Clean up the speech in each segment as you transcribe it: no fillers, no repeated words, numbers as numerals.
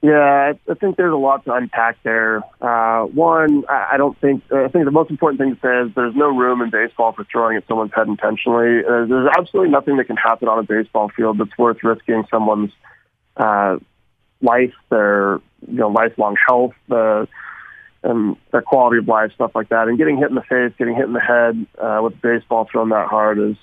Yeah, I think there's a lot to unpack there. One, I think the most important thing to say is there's no room in baseball for throwing at someone's head intentionally. There's absolutely nothing that can happen on a baseball field that's worth risking someone's life, their lifelong health, and their quality of life, stuff like that. And getting hit in the face, getting hit in the head with a baseball thrown that hard is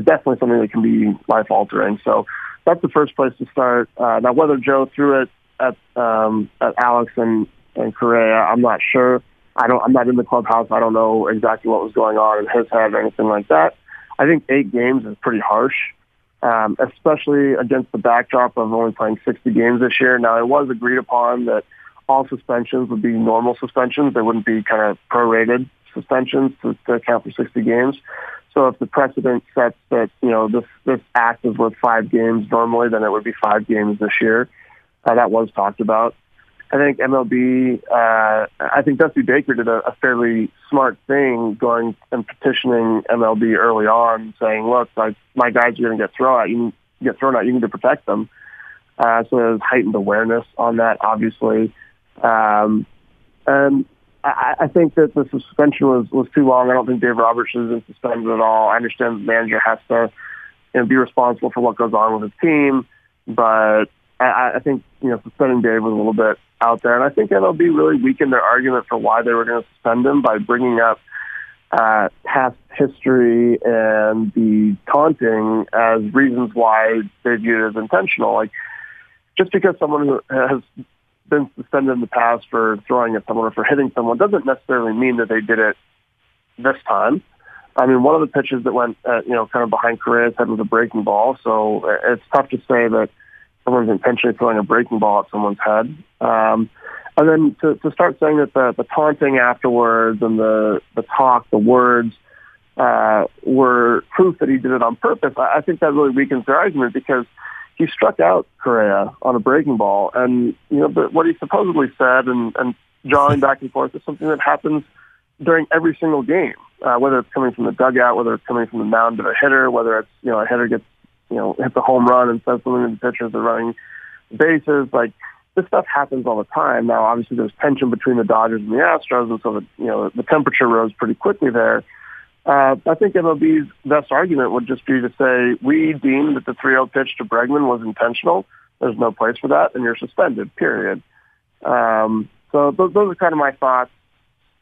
definitely something that can be life altering. So that's the first place to start. Now, whether Joe threw it at Alex and Correa, I'm not sure. I'm not in the clubhouse. I don't know exactly what was going on in his head or anything like that. I think 8 games is pretty harsh, especially against the backdrop of only playing 60 games this year. Now, it was agreed upon that all suspensions would be normal suspensions. They wouldn't be kind of prorated suspensions to account for 60 games. So if the precedent sets that, this act is worth 5 games normally, then it would be 5 games this year. That was talked about. I think MLB, I think Dusty Baker did a fairly smart thing going and petitioning MLB early on, saying, look, like, my guys are going to get thrown out. You need to protect them. So there's heightened awareness on that, obviously. And I think that the suspension was too long. I don't think Dave Roberts should have been suspended at all. I understand the manager has to be responsible for what goes on with his team, but I think suspending Dave was a little bit out there. And I think MLB really weakened their argument for why they were going to suspend him by bringing up past history and the taunting as reasons why they viewed it as intentional. Like, just because someone who has been suspended in the past for throwing at someone or for hitting someone doesn't necessarily mean that they did it this time. I mean, one of the pitches that went, kind of behind Correa's head was a breaking ball, so it's tough to say that someone's intentionally throwing a breaking ball at someone's head. And then to start saying that the taunting afterwards and the talk, the words, were proof that he did it on purpose, I think that really weakens their argument, because he struck out Correa on a breaking ball, and but what he supposedly said and drawing back and forth is something that happens during every single game, whether it's coming from the dugout, whether it's coming from the mound to the hitter, whether it's a hitter gets hits a home run and says something to the pitchers are running bases. Like, this stuff happens all the time. Now, obviously, there's tension between the Dodgers and the Astros, and so the temperature rose pretty quickly there. I think MLB's best argument would just be to say, we deem that the 3-0 pitch to Bregman was intentional. There's no place for that, and you're suspended, period. So those are kind of my thoughts.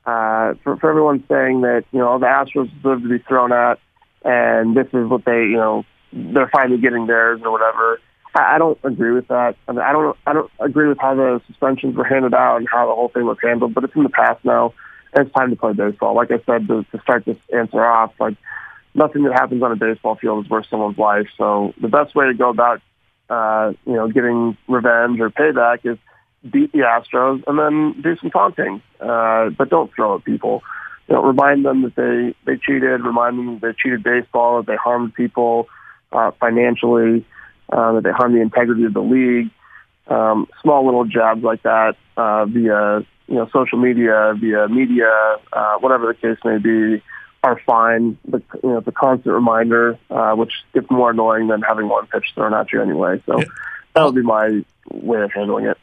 For everyone saying that, the Astros deserve to be thrown at, and this is what they're finally getting theirs or whatever. I don't agree with that. I mean, I don't agree with how the suspensions were handed out and how the whole thing was handled, but it's in the past now. It's time to play baseball. Like I said, to start this answer off, like, nothing that happens on a baseball field is worth someone's life. So the best way to go about, getting revenge or payback is beat the Astros and then do some taunting. But don't throw at people. Remind them that they cheated. Remind them that they cheated baseball, that they harmed people financially, that they harmed the integrity of the league. Small little jabs like that via social media, via media, whatever the case may be, are fine. But it's a constant reminder, which gets more annoying than having one pitch thrown at you anyway. So that would be my way of handling it.